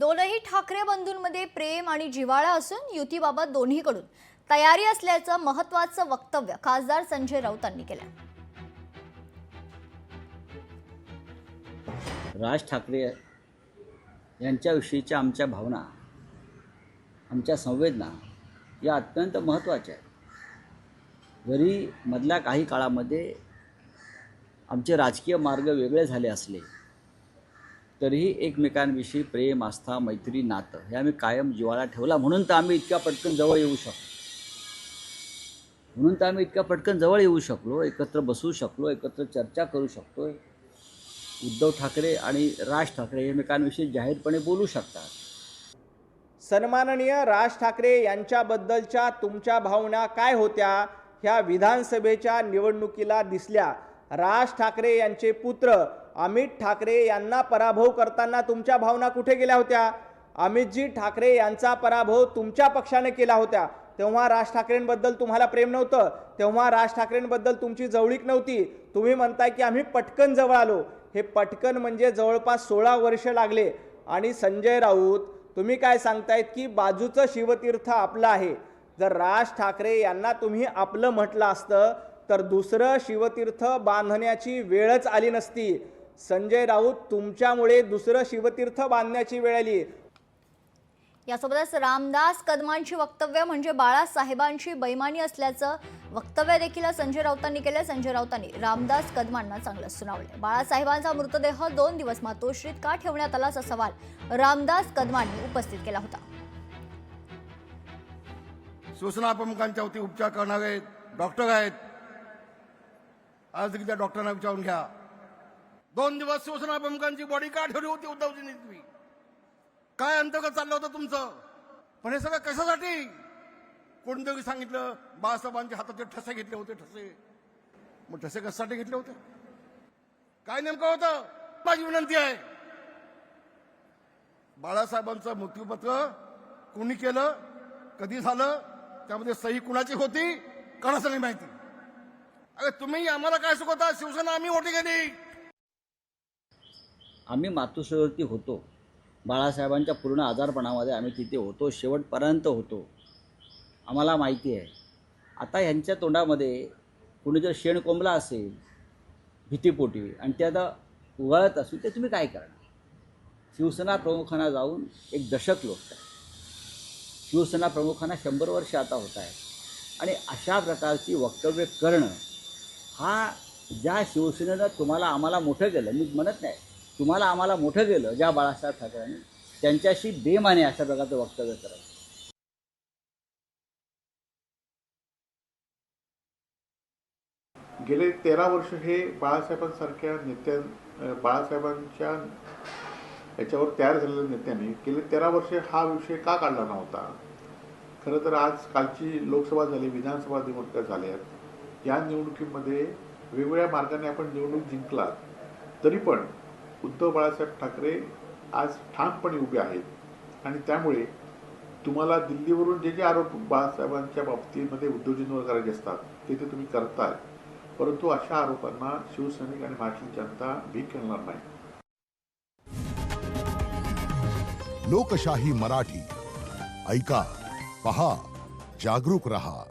दोनही ठाकरे बंधूंमध्ये प्रेम आणि जिव्हाळा असून युतीबाबत दोन्हीकडून तयारी असल्याचं महत्त्वाचं वक्तव्य खासदार संजय राऊतांनी केलं। राज ठाकरे यांच्याविषयीच्या आमच्या भावना, आमच्या संवेदना या अत्यंत महत्त्वाच्या आहेत। जरी मधल्या काही काळामध्ये आमचे राजकीय मार्ग वेगळे झाले असले तरीही एकमेकांविषयी प्रेम, आस्था, मैत्री, नातं हे आम्ही कायम जिव्हाळा ठेवला। म्हणून तर आम्ही इतक्या पटकन जवळ येऊ शकलो, एकत्र बसू शकलो, एकत्र चर्चा करू शकतो। उद्धव ठाकरे आणि राज ठाकरे एकमेकांविषयी जाहीरपणे बोलू शकतात। सन्माननीय राज ठाकरे यांच्याबद्दलच्या तुमच्या भावना काय होत्या ह्या विधानसभेच्या निवडणुकीला दिसल्या। राज ठाकरे यांचे पुत्र अमित ठाकरे यांना पराभव करताना तुमच्या भावना कुठे गेल्या होत्या? अमितजी ठाकरे यांचा पराभव तुमच्या पक्षाने केला होता, तेव्हा राज ठाकरेंबद्दल तुम्हाला प्रेम नव्हतं, तेव्हा राज ठाकरेंबद्दल तुमची जवळीक नव्हती। तुम्ही म्हणताय की आम्ही पटकन जवळ आलो, हे पटकन म्हणजे जवळपास 16 वर्ष लागले। आणि संजय राऊत तुम्ही काय सांगतायत की बाजूचं शिवतीर्थ आपलं आहे। जर राज ठाकरे यांना तुम्ही आपलं म्हटलं असतं तर दुसरं शिवतीर्थ बांधण्याची वेळच आली नसती। संजय राऊत तुमच्यामुळे दुसरं शिवतीर्थ बांधण्याची वेळ आली। यासोबतच रामदास कदमांची वक्तव्य म्हणजे बाळासाहेबांची बेईमानी असल्याचं वक्तव्य देखील संजय राऊतांनी केलं। संजय राऊतांनी रामदास कदमांना चांगलं सुनावलं। बाळासाहेबांचा मृतदेह 2 दिवस मातोश्रीत का ठेवण्यात आला असा सवाल रामदास कदमांनी उपस्थित केला होता। शिवसेना प्रमुखांच्या वती उपचार करणारे डॉक्टर आहेत, आज त्या डॉक्टरांना विचारून घ्या, 2 दिवस शिवसेना प्रमुखांची बॉडी का ठेवली होती उद्धवजींनी? तुम्ही काय अंतर्गत चाललं होतं तुमचं? पण हे सगळं कशासाठी? कोणतरी सांगितलं बाळासाहेबांच्या हाताचे ठसे घेतले होते, ठसे। मग ठसे कशासाठी घेतले होते? काय नेमकं होतं? माझी विनंती आहे, बाळासाहेबांचं मृत्यूपत्र कोणी केलं, कधी झालं, त्यामध्ये सही कुणाची होती, कोणाचं नाही माहिती। अरे तुम्ही आम्हाला काय शिकवता? शिवसेना आम्ही मोठी केली, आम्ही मातोश्रीवरती होतो, बाळासाहेबांच्या पूर्ण आजारपणामध्ये आम्ही तिथे होतो, शेवटपर्यंत होतो, आम्हाला माहिती आहे। आता ह्यांच्या तोंडामध्ये कुणी जर शेण कोंबला असेल भीतीपोटी आणि ते आता उगाळत असेल, ते तुम्ही काय करणार? शिवसेना प्रमुखांना जाऊन 1 दशक लोक आहे, शिवसेना प्रमुखांना 100 वर्ष आता होत आहे, आणि अशा प्रकारची वक्तव्य करणं हा ज्या शिवसेनेनं तुम्हाला आम्हाला मोठं केलं, मी म्हणत नाही तुम्हाला आम्हाला मोठं केलं, ज्या बाळासाहेब ठाकरेंनी, त्यांच्याशी बेमाने अशा प्रकारचं वक्तव्य करावं। गेले 13 वर्ष हे बाळासाहेबांसारख्या बाळासाहेबांच्या याच्यावर तयार झालेल्या नेत्यांनी गेले 13 वर्ष हा विषय का काढला नव्हता? खरं तर आज कालची लोकसभा झाली, विधानसभा निवडणुका झाल्यात। या निवडणुकीमध्ये वेगवेगळ्या मार्गाने आपण निवडणूक जिंकला, तरी पण उद्धव बाळासाहेब ठाकरे आज ठामपणे उभे आहेत। आणि त्यामुळे तुम्हाला दिल्लीवरून जे आरोप बाळासाहेबांच्या बाबतीमध्ये उद्धवजींवर करायचे असतात ते तुम्ही करताय, परंतु अशा आरोपांना शिवसैनिक आणि महाराष्ट्राची जनता भीक घालणार नाही। लोकशाही मराठी ऐका, पहा, जागरूक रहा।